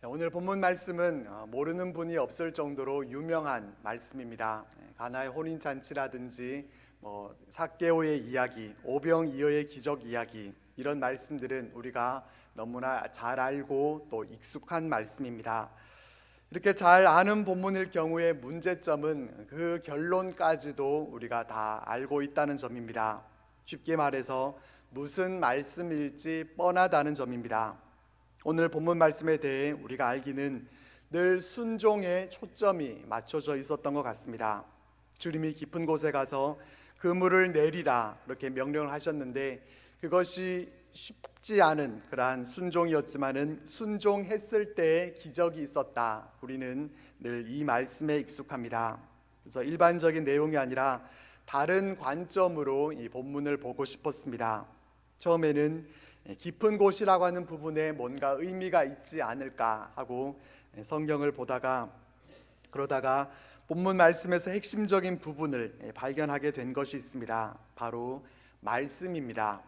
오늘 본문 말씀은 모르는 분이 없을 정도로 유명한 말씀입니다. 가나의 혼인잔치라든지 삭개오의 이야기, 오병이어의 기적 이야기, 이런 말씀들은 우리가 너무나 잘 알고 또 익숙한 말씀입니다. 이렇게 잘 아는 본문일 경우에 문제점은 그 결론까지도 우리가 다 알고 있다는 점입니다. 쉽게 말해서 무슨 말씀일지 뻔하다는 점입니다. 오늘 본문 말씀에 대해 우리가 알기는 늘 순종에 초점이 맞춰져 있었던 것 같습니다. 주님이 깊은 곳에 가서 그물을 내리라 이렇게 명령을 하셨는데 그것이 쉽지 않은 그러한 순종이었지만은 순종했을 때의 기적이 있었다. 우리는 늘 이 말씀에 익숙합니다. 그래서 일반적인 내용이 아니라 다른 관점으로 이 본문을 보고 싶었습니다. 처음에는 깊은 곳이라고 하는 부분에 뭔가 의미가 있지 않을까 하고 성경을 보다가 그러다가 본문 말씀에서 핵심적인 부분을 발견하게 된 것이 있습니다. 바로 말씀입니다.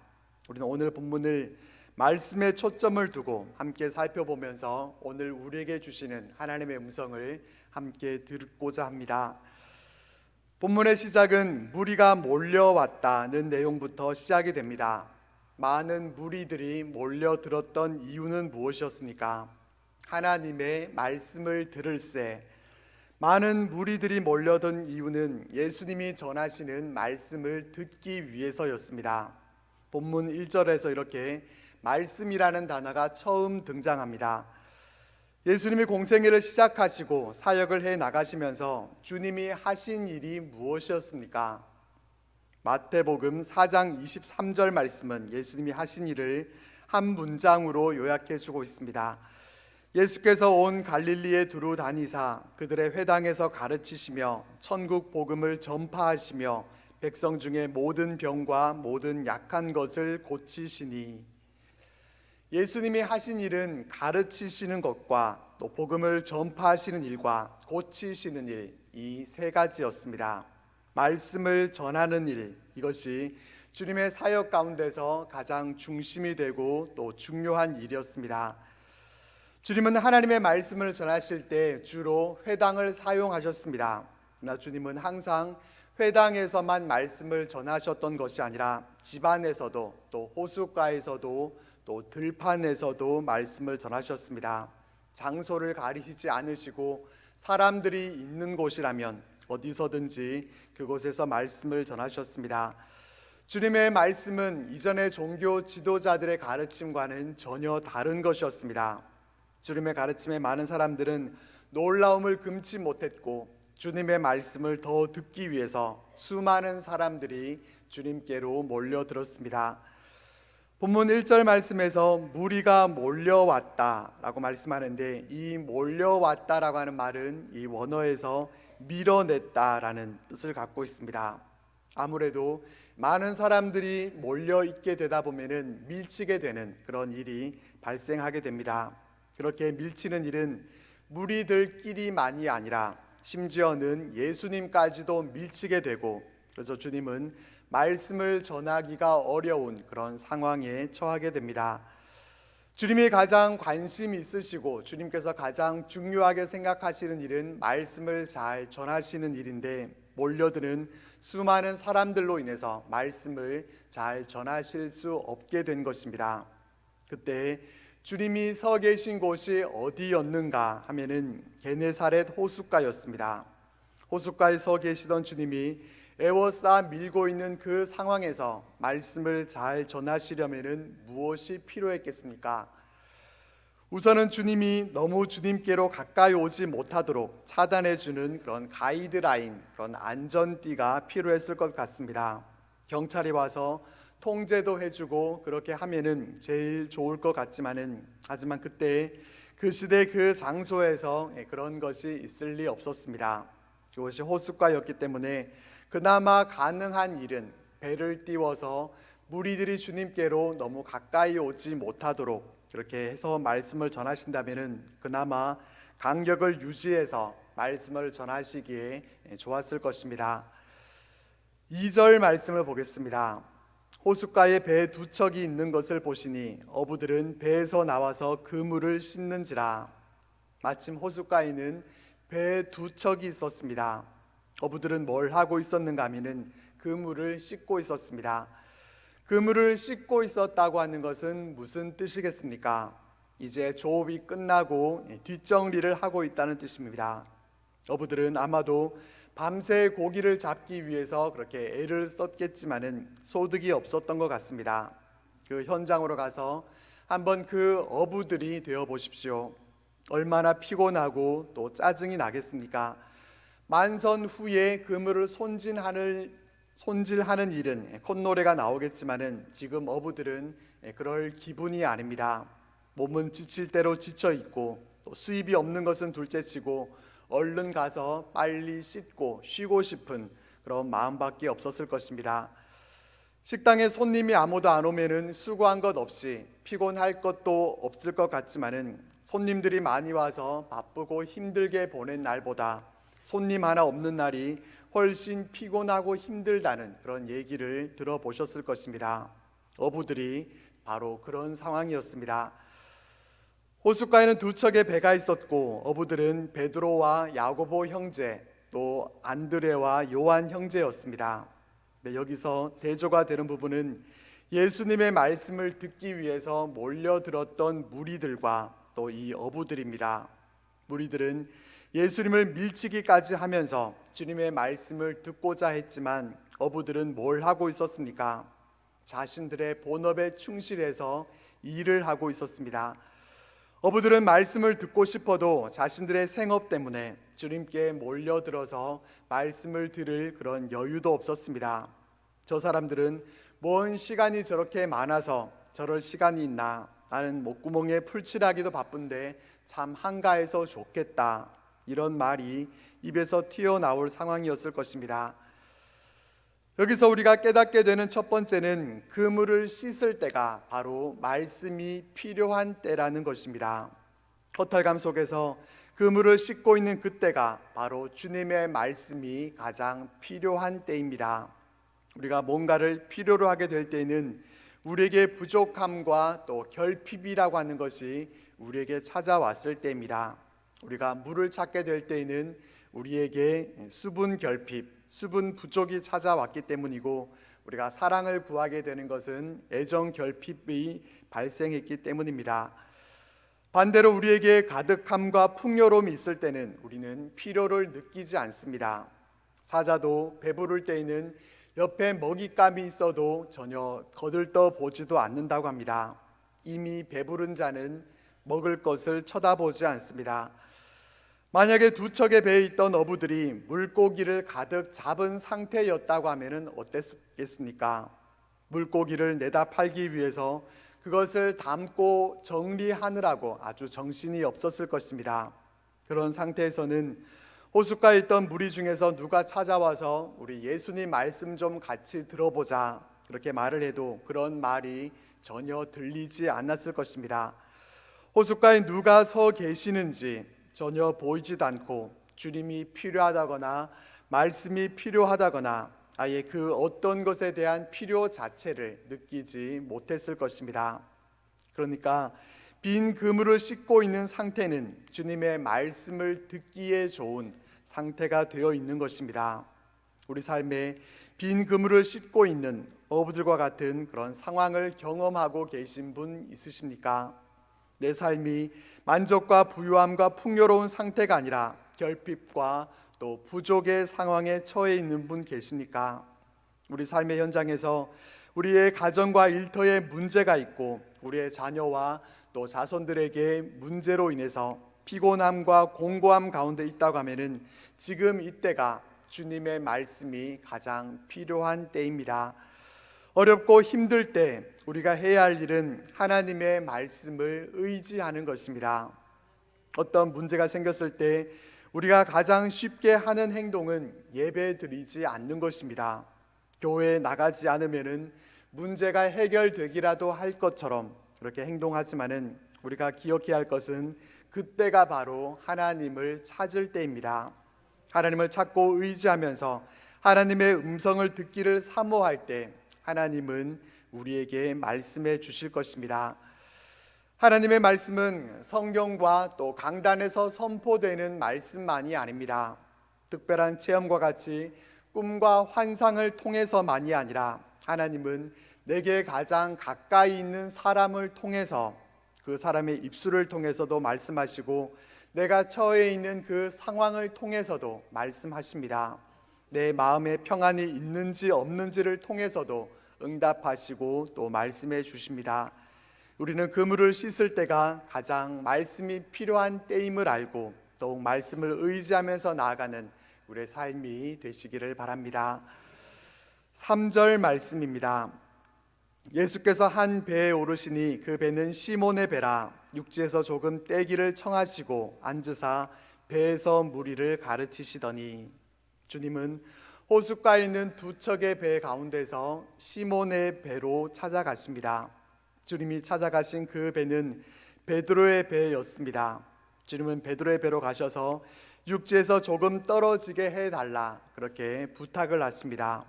우리는 오늘 본문을 말씀에 초점을 두고 함께 살펴보면서 오늘 우리에게 주시는 하나님의 음성을 함께 듣고자 합니다. 본문의 시작은 무리가 몰려왔다는 내용부터 시작이 됩니다. 많은 무리들이 몰려들었던 이유는 무엇이었습니까? 하나님의 말씀을 들을새. 많은 무리들이 몰려든 이유는 예수님이 전하시는 말씀을 듣기 위해서였습니다. 본문 1절에서 이렇게 말씀이라는 단어가 처음 등장합니다. 예수님이 공생애를 시작하시고 사역을 해 나가시면서 주님이 하신 일이 무엇이었습니까? 마태복음 4장 23절 말씀은 예수님이 하신 일을 한 문장으로 요약해 주고 있습니다. 예수께서 온 갈릴리에 두루 다니사 그들의 회당에서 가르치시며 천국 복음을 전파하시며 백성 중에 모든 병과 모든 약한 것을 고치시니. 예수님이 하신 일은 가르치시는 것과 또 복음을 전파하시는 일과 고치시는 일, 이 세 가지였습니다. 말씀을 전하는 일, 이것이 주님의 사역 가운데서 가장 중심이 되고 또 중요한 일이었습니다. 주님은 하나님의 말씀을 전하실 때 주로 회당을 사용하셨습니다. 그러나 주님은 항상 회당에서만 말씀을 전하셨던 것이 아니라 집안에서도 또 호숫가에서도 또 들판에서도 말씀을 전하셨습니다. 장소를 가리시지 않으시고 사람들이 있는 곳이라면 어디서든지 그곳에서 말씀을 전하셨습니다. 주님의 말씀은 이전의 종교 지도자들의 가르침과는 전혀 다른 것이었습니다. 주님의 가르침에 많은 사람들은 놀라움을 금치 못했고 주님의 말씀을 더 듣기 위해서 수많은 사람들이 주님께로 몰려들었습니다. 본문 1절 말씀에서 무리가 몰려왔다라고 말씀하는데 이 몰려왔다라고 하는 말은 이 원어에서 밀어냈다라는 뜻을 갖고 있습니다. 아무래도 많은 사람들이 몰려 있게 되다 보면은 밀치게 되는 그런 일이 발생하게 됩니다. 그렇게 밀치는 일은 무리들끼리만이 아니라 심지어는 예수님까지도 밀치게 되고 그래서 주님은 말씀을 전하기가 어려운 그런 상황에 처하게 됩니다. 주님이 가장 관심 있으시고 주님께서 가장 중요하게 생각하시는 일은 말씀을 잘 전하시는 일인데 몰려드는 수많은 사람들로 인해서 말씀을 잘 전하실 수 없게 된 것입니다. 그때 주님이 서 계신 곳이 어디였는가 하면은 게네사렛 호숫가였습니다. 호숫가에 서 계시던 주님이 에워싸 밀고 있는 그 상황에서 말씀을 잘 전하시려면은 무엇이 필요했겠습니까? 우선은 주님이 너무 주님께로 가까이 오지 못하도록 차단해 주는 그런 가이드라인, 그런 안전띠가 필요했을 것 같습니다. 경찰이 와서 통제도 해주고 그렇게 하면은 제일 좋을 것 같지만은 하지만 그때 그 시대 그 장소에서 그런 것이 있을 리 없었습니다. 그것이 호숫가였기 때문에 그나마 가능한 일은 배를 띄워서 무리들이 주님께로 너무 가까이 오지 못하도록 그렇게 해서 말씀을 전하신다면은 그나마 간격을 유지해서 말씀을 전하시기에 좋았을 것입니다. 2절 말씀을 보겠습니다. 호숫가에 배 두 척이 있는 것을 보시니 어부들은 배에서 나와서 그물을 씻는지라. 마침 호숫가에는 배 두 척이 있었습니다. 어부들은 뭘 하고 있었는가 하면은 그물을 씻고 있었습니다. 그물을 씻고 있었다고 하는 것은 무슨 뜻이겠습니까? 이제 조업이 끝나고 뒷정리를 하고 있다는 뜻입니다. 어부들은 아마도 밤새 고기를 잡기 위해서 그렇게 애를 썼겠지만은 소득이 없었던 것 같습니다. 그 현장으로 가서 한번 그 어부들이 되어 보십시오. 얼마나 피곤하고 또 짜증이 나겠습니까? 만선 후에 그물을 손질하는 일은 콧노래가 나오겠지만은 지금 어부들은 그럴 기분이 아닙니다. 몸은 지칠 대로 지쳐 있고 또 수입이 없는 것은 둘째치고 얼른 가서 빨리 씻고 쉬고 싶은 그런 마음밖에 없었을 것입니다. 식당에 손님이 아무도 안 오면은 수고한 것 없이 피곤할 것도 없을 것 같지만은 손님들이 많이 와서 바쁘고 힘들게 보낸 날보다 손님 하나 없는 날이 훨씬 피곤하고 힘들다는 그런 얘기를 들어보셨을 것입니다. 어부들이 바로 그런 상황이었습니다. 호숫가에는 두 척의 배가 있었고 어부들은 베드로와 야고보 형제 또 안드레와 요한 형제였습니다. 여기서 대조가 되는 부분은 예수님의 말씀을 듣기 위해서 몰려들었던 무리들과 또 이 어부들입니다. 무리들은 예수님을 밀치기까지 하면서 주님의 말씀을 듣고자 했지만 어부들은 뭘 하고 있었습니까? 자신들의 본업에 충실해서 일을 하고 있었습니다. 어부들은 말씀을 듣고 싶어도 자신들의 생업 때문에 주님께 몰려들어서 말씀을 들을 그런 여유도 없었습니다. 저 사람들은 뭔 시간이 저렇게 많아서 저럴 시간이 있나, 나는 목구멍에 풀칠하기도 바쁜데 참 한가해서 좋겠다, 이런 말이 입에서 튀어나올 상황이었을 것입니다. 여기서 우리가 깨닫게 되는 첫 번째는 그물을 씻을 때가 바로 말씀이 필요한 때라는 것입니다. 허탈감 속에서 그물을 씻고 있는 그때가 바로 주님의 말씀이 가장 필요한 때입니다. 우리가 뭔가를 필요로 하게 될 때에는 우리에게 부족함과 또 결핍이라고 하는 것이 우리에게 찾아왔을 때입니다. 우리가 물을 찾게 될 때에는 우리에게 수분 결핍, 수분 부족이 찾아왔기 때문이고, 우리가 사랑을 구하게 되는 것은 애정 결핍이 발생했기 때문입니다. 반대로 우리에게 가득함과 풍요로움이 있을 때는 우리는 필요를 느끼지 않습니다. 사자도 배부를 때에는 옆에 먹잇감이 있어도 전혀 거들떠 보지도 않는다고 합니다. 이미 배부른 자는 먹을 것을 쳐다보지 않습니다. 만약에 두 척의 배에 있던 어부들이 물고기를 가득 잡은 상태였다고 하면 어땠겠습니까? 물고기를 내다 팔기 위해서 그것을 담고 정리하느라고 아주 정신이 없었을 것입니다. 그런 상태에서는 호숫가에 있던 무리 중에서 누가 찾아와서 우리 예수님 말씀 좀 같이 들어보자, 그렇게 말을 해도 그런 말이 전혀 들리지 않았을 것입니다. 호숫가에 누가 서 계시는지 전혀 보이지도 않고 주님이 필요하다거나 말씀이 필요하다거나 아예 그 어떤 것에 대한 필요 자체를 느끼지 못했을 것입니다. 그러니까 빈 그물을 씻고 있는 상태는 주님의 말씀을 듣기에 좋은 상태가 되어 있는 것입니다. 우리 삶에 빈 그물을 씻고 있는 어부들과 같은 그런 상황을 경험하고 계신 분 있으십니까? 내 삶이 만족과 부유함과 풍요로운 상태가 아니라 결핍과 또 부족의 상황에 처해 있는 분 계십니까? 우리 삶의 현장에서 우리의 가정과 일터에 문제가 있고 우리의 자녀와 또 자손들에게 문제로 인해서 피곤함과 공고함 가운데 있다고 하면은 지금 이때가 주님의 말씀이 가장 필요한 때입니다. 어렵고 힘들 때 우리가 해야 할 일은 하나님의 말씀을 의지하는 것입니다. 어떤 문제가 생겼을 때 우리가 가장 쉽게 하는 행동은 예배 드리지 않는 것입니다. 교회에 나가지 않으면은 문제가 해결되기라도 할 것처럼 그렇게 행동하지만은 우리가 기억해야 할 것은 그때가 바로 하나님을 찾을 때입니다. 하나님을 찾고 의지하면서 하나님의 음성을 듣기를 사모할 때 하나님은 우리에게 말씀해 주실 것입니다. 하나님의 말씀은 성경과 또 강단에서 선포되는 말씀만이 아닙니다. 특별한 체험과 같이 꿈과 환상을 통해서만이 아니라 하나님은 내게 가장 가까이 있는 사람을 통해서, 그 사람의 입술을 통해서도 말씀하시고 내가 처해 있는 그 상황을 통해서도 말씀하십니다. 내 마음에 평안이 있는지 없는지를 통해서도 응답하시고 또 말씀해 주십니다. 우리는 그물을 씻을 때가 가장 말씀이 필요한 때임을 알고 더욱 말씀을 의지하면서 나아가는 우리의 삶이 되시기를 바랍니다. 3절 말씀입니다. 예수께서 한 배에 오르시니 그 배는 시몬의 배라. 육지에서 조금 떼기를 청하시고 앉으사 배에서 무리를 가르치시더니. 주님은 호숫가에 있는 두 척의 배 가운데서 시몬의 배로 찾아가십니다. 주님이 찾아가신 그 배는 베드로의 배였습니다. 주님은 베드로의 배로 가셔서 육지에서 조금 떨어지게 해달라 그렇게 부탁을 하십니다.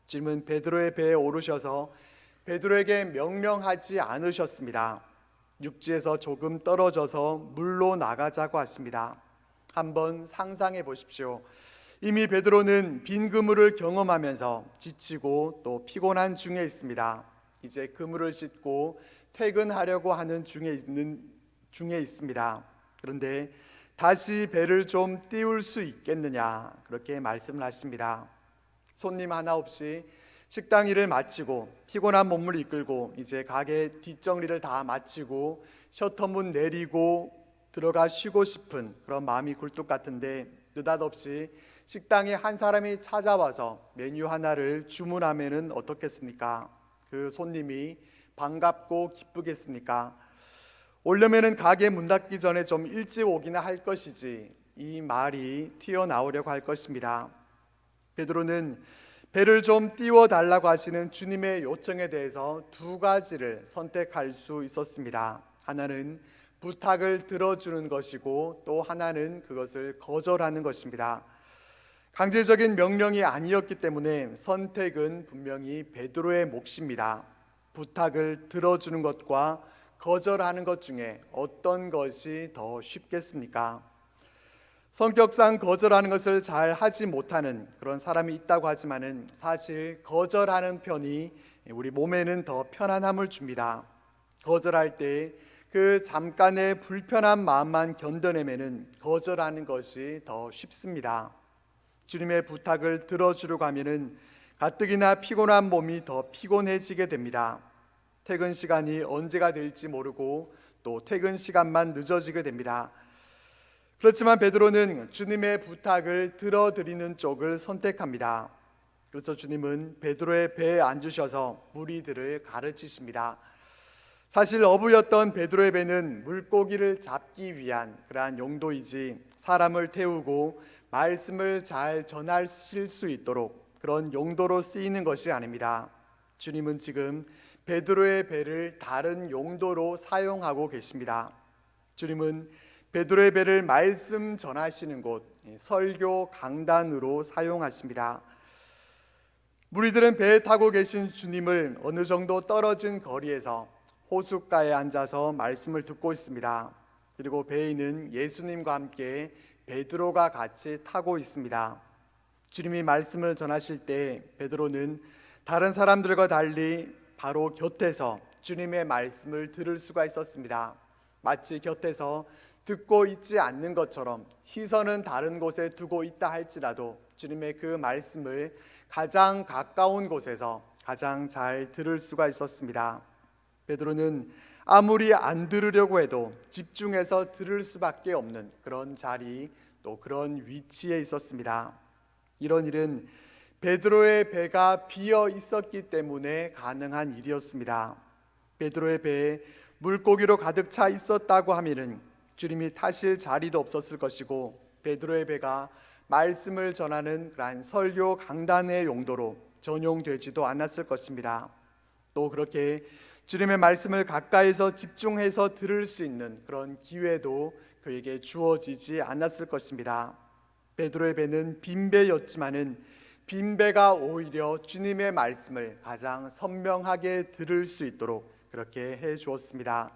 주님은 베드로의 배에 오르셔서 베드로에게 명령하지 않으셨습니다. 육지에서 조금 떨어져서 물로 나가자고 하십니다. 한번 상상해 보십시오. 이미 베드로는 빈 그물을 경험하면서 지치고 또 피곤한 중에 있습니다. 이제 그물을 싣고 퇴근하려고 하는 중에 있습니다. 그런데 다시 배를 좀 띄울 수 있겠느냐 그렇게 말씀을 하십니다. 손님 하나 없이 식당 일을 마치고 피곤한 몸을 이끌고 이제 가게 뒷정리를 다 마치고 셔터문 내리고 들어가 쉬고 싶은 그런 마음이 굴뚝 같은데 느닷없이 식당에 한 사람이 찾아와서 메뉴 하나를 주문하면은 어떻겠습니까? 그 손님이 반갑고 기쁘겠습니까? 오려면은 가게 문 닫기 전에 좀 일찍 오기나 할 것이지 이 말이 튀어나오려고 할 것입니다. 베드로는 배를 좀 띄워달라고 하시는 주님의 요청에 대해서 두 가지를 선택할 수 있었습니다. 하나는 부탁을 들어주는 것이고 또 하나는 그것을 거절하는 것입니다. 강제적인 명령이 아니었기 때문에 선택은 분명히 베드로의 몫입니다. 부탁을 들어주는 것과 거절하는 것 중에 어떤 것이 더 쉽겠습니까? 성격상 거절하는 것을 잘 하지 못하는 그런 사람이 있다고 하지만은 사실 거절하는 편이 우리 몸에는 더 편안함을 줍니다. 거절할 때 그 잠깐의 불편한 마음만 견뎌내면은 거절하는 것이 더 쉽습니다. 주님의 부탁을 들어주려고 하면은 가뜩이나 피곤한 몸이 더 피곤해지게 됩니다. 퇴근 시간이 언제가 될지 모르고 또 퇴근 시간만 늦어지게 됩니다. 그렇지만 베드로는 주님의 부탁을 들어드리는 쪽을 선택합니다. 그래서 주님은 베드로의 배에 앉으셔서 무리들을 가르치십니다. 사실 어부였던 베드로의 배는 물고기를 잡기 위한 그러한 용도이지 사람을 태우고 말씀을 잘 전하실 수 있도록 그런 용도로 쓰이는 것이 아닙니다. 주님은 지금 베드로의 배를 다른 용도로 사용하고 계십니다. 주님은 베드로의 배를 말씀 전하시는 곳, 설교 강단으로 사용하십니다. 무리들은 배에 타고 계신 주님을 어느 정도 떨어진 거리에서 호숫가에 앉아서 말씀을 듣고 있습니다. 그리고 배에 있는 예수님과 함께 베드로가 같이 타고 있습니다. 주님이 말씀을 전하실 때 베드로는 다른 사람들과 달리 바로 곁에서 주님의 말씀을 들을 수가 있었습니다. 마치 곁에서 듣고 있지 않는 것처럼 시선은 다른 곳에 두고 있다 할지라도 주님의 그 말씀을 가장 가까운 곳에서 가장 잘 들을 수가 있었습니다. 베드로는 아무리 안 들으려고 해도 집중해서 들을 수밖에 없는 그런 자리 또 그런 위치에 있었습니다. 이런 일은 베드로의 배가 비어 있었기 때문에 가능한 일이었습니다. 베드로의 배에 물고기로 가득 차 있었다고 하면은 주님이 타실 자리도 없었을 것이고 베드로의 배가 말씀을 전하는 그러한 설교 강단의 용도로 전용되지도 않았을 것입니다. 또 그렇게 주님의 말씀을 가까이서 집중해서 들을 수 있는 그런 기회도 그에게 주어지지 않았을 것입니다. 베드로의 배는 빈배였지만은 빈배가 오히려 주님의 말씀을 가장 선명하게 들을 수 있도록 그렇게 해 주었습니다.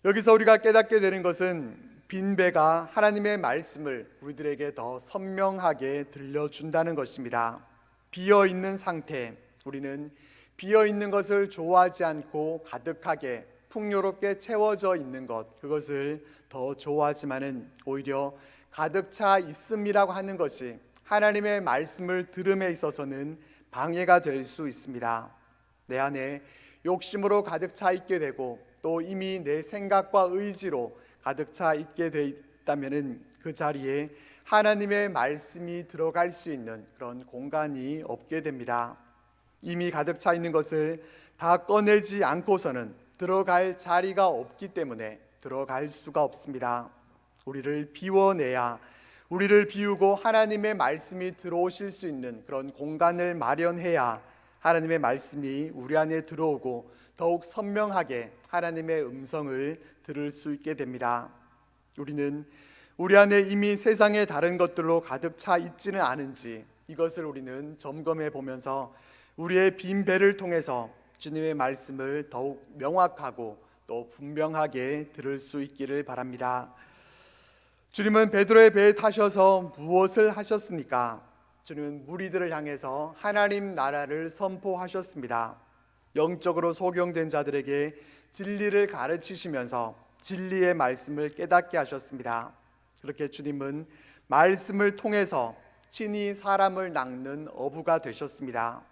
여기서 우리가 깨닫게 되는 것은 빈배가 하나님의 말씀을 우리들에게 더 선명하게 들려준다는 것입니다. 비어있는 상태, 우리는 비어있는 것을 좋아하지 않고 가득하게 풍요롭게 채워져 있는 것, 그것을 더 좋아하지만은 오히려 가득 차 있음이라고 하는 것이 하나님의 말씀을 들음에 있어서는 방해가 될 수 있습니다. 내 안에 욕심으로 가득 차 있게 되고 또 이미 내 생각과 의지로 가득 차 있게 돼 있다면은 그 자리에 하나님의 말씀이 들어갈 수 있는 그런 공간이 없게 됩니다. 이미 가득 차 있는 것을 다 꺼내지 않고서는 들어갈 자리가 없기 때문에 들어갈 수가 없습니다. 우리를 비워내야, 우리를 비우고 하나님의 말씀이 들어오실 수 있는 그런 공간을 마련해야 하나님의 말씀이 우리 안에 들어오고 더욱 선명하게 하나님의 음성을 들을 수 있게 됩니다. 우리는 우리 안에 이미 세상의 다른 것들로 가득 차 있지는 않은지 이것을 우리는 점검해 보면서 우리의 빈 배를 통해서 주님의 말씀을 더욱 명확하고 또 분명하게 들을 수 있기를 바랍니다. 주님은 베드로의 배에 타셔서 무엇을 하셨습니까? 주님은 무리들을 향해서 하나님 나라를 선포하셨습니다. 영적으로 소경된 자들에게 진리를 가르치시면서 진리의 말씀을 깨닫게 하셨습니다. 그렇게 주님은 말씀을 통해서 친히 사람을 낚는 어부가 되셨습니다.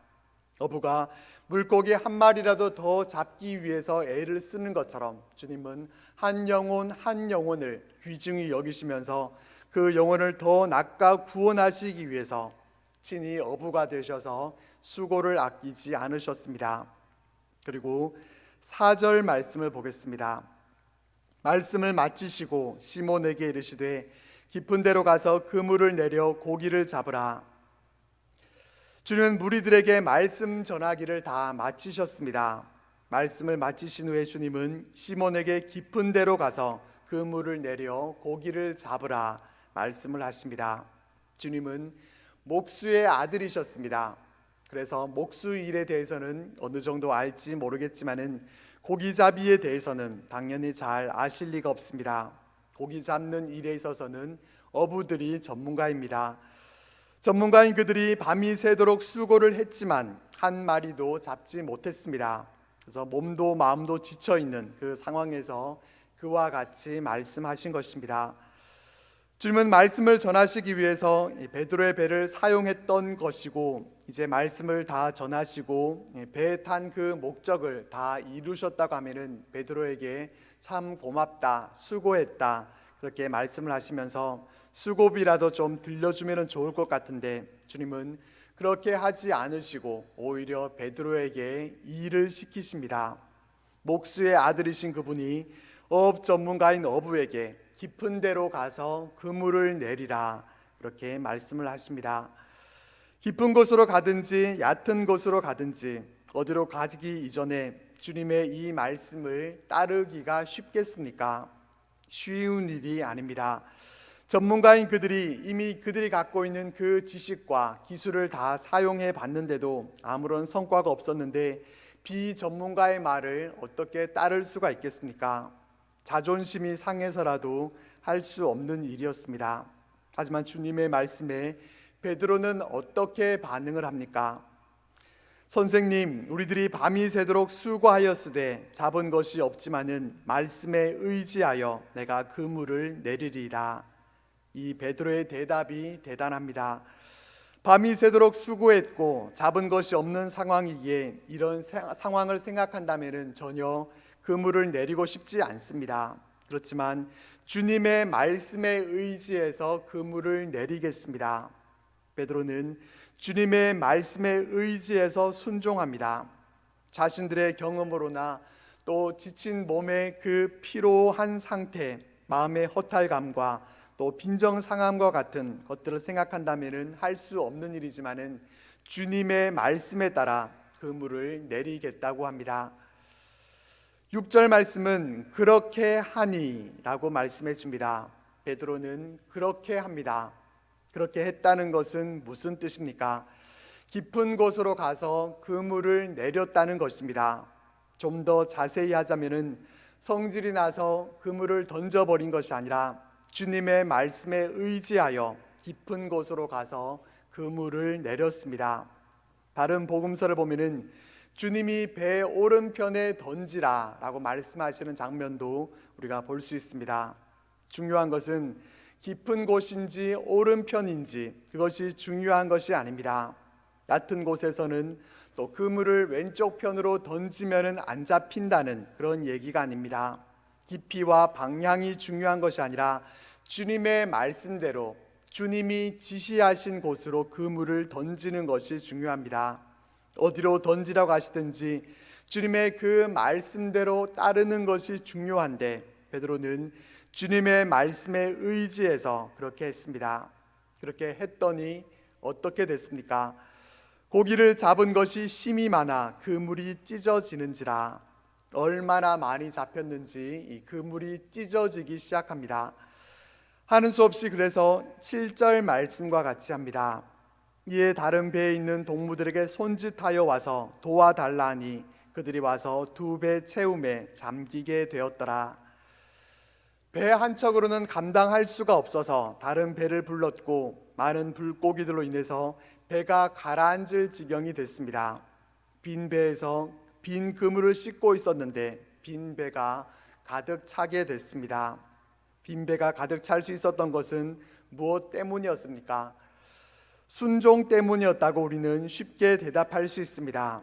어부가 물고기 한 마리라도 더 잡기 위해서 애를 쓰는 것처럼 주님은 한 영혼 한 영혼을 귀중히 여기시면서 그 영혼을 더 낚아 구원하시기 위해서 친히 어부가 되셔서 수고를 아끼지 않으셨습니다. 그리고 4절 말씀을 보겠습니다. 말씀을 마치시고 시몬에게 이르시되 깊은 데로 가서 그물을 내려 고기를 잡으라. 주님은 무리들에게 말씀 전하기를 다 마치셨습니다. 말씀을 마치신 후에 주님은 시몬에게 깊은 데로 가서 그물을 내려 고기를 잡으라 말씀을 하십니다. 주님은 목수의 아들이셨습니다. 그래서 목수 일에 대해서는 어느 정도 알지 모르겠지만은 고기잡이에 대해서는 당연히 잘 아실 리가 없습니다. 고기 잡는 일에 있어서는 어부들이 전문가입니다. 전문가인 그들이 밤이 새도록 수고를 했지만 한 마리도 잡지 못했습니다. 그래서 몸도 마음도 지쳐있는 그 상황에서 그와 같이 말씀하신 것입니다. 주님은 말씀을 전하시기 위해서 베드로의 배를 사용했던 것이고 이제 말씀을 다 전하시고 배에 탄 그 목적을 다 이루셨다고 하면은 베드로에게 참 고맙다, 수고했다 그렇게 말씀을 하시면서 수고비라도 좀 들려주면 좋을 것 같은데 주님은 그렇게 하지 않으시고 오히려 베드로에게 일을 시키십니다. 목수의 아들이신 그분이 어업 전문가인 어부에게 깊은 데로 가서 그물을 내리라 그렇게 말씀을 하십니다. 깊은 곳으로 가든지 얕은 곳으로 가든지 어디로 가기 이전에 주님의 이 말씀을 따르기가 쉽겠습니까? 쉬운 일이 아닙니다. 전문가인 그들이 이미 그들이 갖고 있는 그 지식과 기술을 다 사용해 봤는데도 아무런 성과가 없었는데 비전문가의 말을 어떻게 따를 수가 있겠습니까? 자존심이 상해서라도 할 수 없는 일이었습니다. 하지만 주님의 말씀에 베드로는 어떻게 반응을 합니까? 선생님, 우리들이 밤이 새도록 수고하였으되 잡은 것이 없지만은 말씀에 의지하여 내가 그물을 내리리라. 이 베드로의 대답이 대단합니다. 밤이 새도록 수고했고 잡은 것이 없는 상황이기에 이런 상황을 생각한다면 전혀 그물을 내리고 싶지 않습니다. 그렇지만 주님의 말씀에 의지해서 그물을 내리겠습니다. 베드로는 주님의 말씀에 의지해서 순종합니다. 자신들의 경험으로나 또 지친 몸의 그 피로한 상태, 마음의 허탈감과 또 빈정상함과 같은 것들을 생각한다면 할 수 없는 일이지만은 주님의 말씀에 따라 그물을 내리겠다고 합니다. 6절 말씀은 그렇게 하니 라고 말씀해 줍니다. 베드로는 그렇게 합니다. 그렇게 했다는 것은 무슨 뜻입니까? 깊은 곳으로 가서 그물을 내렸다는 것입니다. 좀 더 자세히 하자면은 성질이 나서 그물을 던져버린 것이 아니라 주님의 말씀에 의지하여 깊은 곳으로 가서 그물을 내렸습니다. 다른 복음서를 보면은 주님이 배 오른편에 던지라 라고 말씀하시는 장면도 우리가 볼 수 있습니다. 중요한 것은 깊은 곳인지 오른편인지 그것이 중요한 것이 아닙니다. 얕은 곳에서는 또 그물을 왼쪽 편으로 던지면은 안 잡힌다는 그런 얘기가 아닙니다. 깊이와 방향이 중요한 것이 아니라 주님의 말씀대로 주님이 지시하신 곳으로 그물을 던지는 것이 중요합니다. 어디로 던지라고 하시든지 주님의 그 말씀대로 따르는 것이 중요한데 베드로는 주님의 말씀에 의지해서 그렇게 했습니다. 그렇게 했더니 어떻게 됐습니까? 고기를 잡은 것이 심이 많아 그물이 찢어지는지라. 얼마나 많이 잡혔는지 이 그물이 찢어지기 시작합니다. 하는 수 없이 그래서 7절 말씀과 같이 합니다. 이에 다른 배에 있는 동무들에게 손짓하여 와서 도와달라 하니 그들이 와서 2배 채움에 잠기게 되었더라. 배 한 척으로는 감당할 수가 없어서 다른 배를 불렀고 많은 물고기들로 인해서 배가 가라앉을 지경이 됐습니다. 빈 배에서 빈 그물을 싣고 있었는데 빈 배가 가득 차게 됐습니다. 빈 배가 가득 찰 수 있었던 것은 무엇 때문이었습니까? 순종 때문이었다고 우리는 쉽게 대답할 수 있습니다.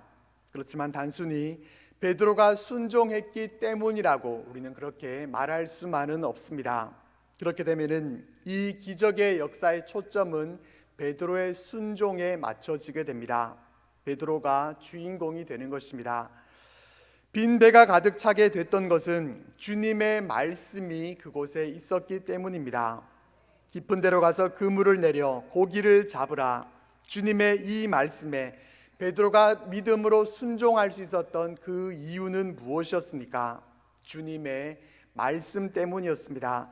그렇지만 단순히 베드로가 순종했기 때문이라고 우리는 그렇게 말할 수만은 없습니다. 그렇게 되면은 이 기적의 역사의 초점은 베드로의 순종에 맞춰지게 됩니다. 베드로가 주인공이 되는 것입니다. 빈 배가 가득 차게 됐던 것은 주님의 말씀이 그곳에 있었기 때문입니다. 깊은 데로 가서 그물을 내려 고기를 잡으라. 주님의 이 말씀에 베드로가 믿음으로 순종할 수 있었던 그 이유는 무엇이었습니까? 주님의 말씀 때문이었습니다.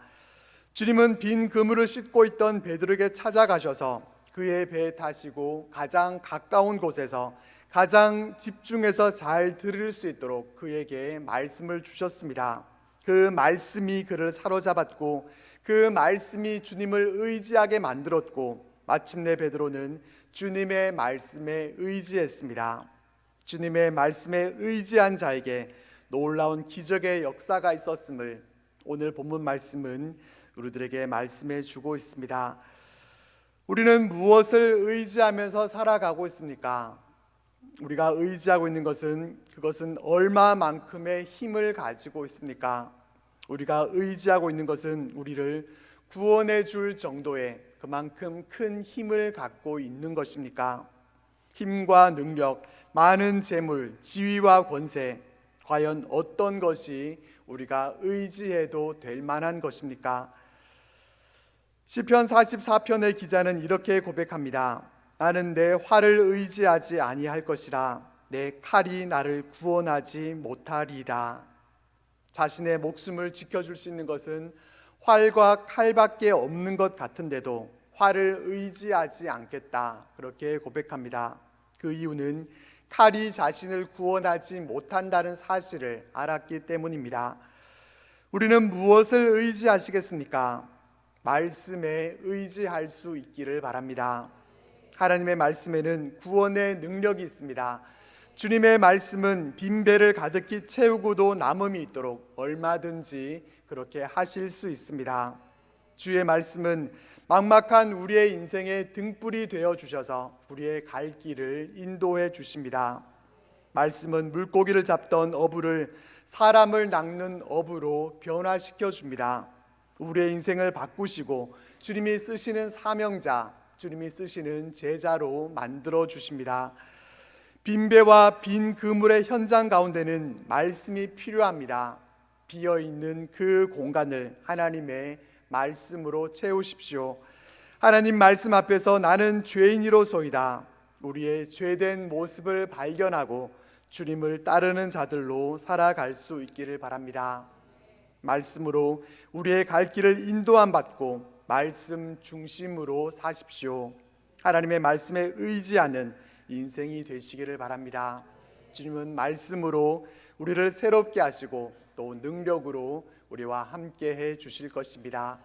주님은 빈 그물을 싣고 있던 베드로에게 찾아가셔서 그의 배에 타시고 가장 가까운 곳에서 가장 집중해서 잘 들을 수 있도록 그에게 말씀을 주셨습니다. 그 말씀이 그를 사로잡았고 그 말씀이 주님을 의지하게 만들었고 마침내 베드로는 주님의 말씀에 의지했습니다. 주님의 말씀에 의지한 자에게 놀라운 기적의 역사가 있었음을 오늘 본문 말씀은 우리들에게 말씀해 주고 있습니다. 우리는 무엇을 의지하면서 살아가고 있습니까? 우리가 의지하고 있는 것은 그것은 얼마만큼의 힘을 가지고 있습니까? 우리가 의지하고 있는 것은 우리를 구원해 줄 정도의 그만큼 큰 힘을 갖고 있는 것입니까? 힘과 능력, 많은 재물, 지위와 권세, 과연 어떤 것이 우리가 의지해도 될 만한 것입니까? 시편 44편의 기자는 이렇게 고백합니다. 나는 내 활을 의지하지 아니할 것이라 내 칼이 나를 구원하지 못하리이다. 자신의 목숨을 지켜줄 수 있는 것은 활과 칼밖에 없는 것 같은데도 활을 의지하지 않겠다 그렇게 고백합니다. 그 이유는 칼이 자신을 구원하지 못한다는 사실을 알았기 때문입니다. 우리는 무엇을 의지하시겠습니까? 말씀에 의지할 수 있기를 바랍니다. 하나님의 말씀에는 구원의 능력이 있습니다. 주님의 말씀은 빈 배를 가득히 채우고도 남음이 있도록 얼마든지 그렇게 하실 수 있습니다. 주의 말씀은 막막한 우리의 인생의 등불이 되어 주셔서 우리의 갈 길을 인도해 주십니다. 말씀은 물고기를 잡던 어부를 사람을 낚는 어부로 변화시켜 줍니다. 우리의 인생을 바꾸시고 주님이 쓰시는 사명자, 주님이 쓰시는 제자로 만들어 주십니다. 빈 배와 빈 그물의 현장 가운데는 말씀이 필요합니다. 비어있는 그 공간을 하나님의 말씀으로 채우십시오. 하나님 말씀 앞에서 나는 죄인이로소이다. 우리의 죄된 모습을 발견하고 주님을 따르는 자들로 살아갈 수 있기를 바랍니다. 말씀으로 우리의 갈 길을 인도함 받고 말씀 중심으로 사십시오. 하나님의 말씀에 의지하는 인생이 되시기를 바랍니다. 주님은 말씀으로 우리를 새롭게 하시고 또 능력으로 우리와 함께 해 주실 것입니다.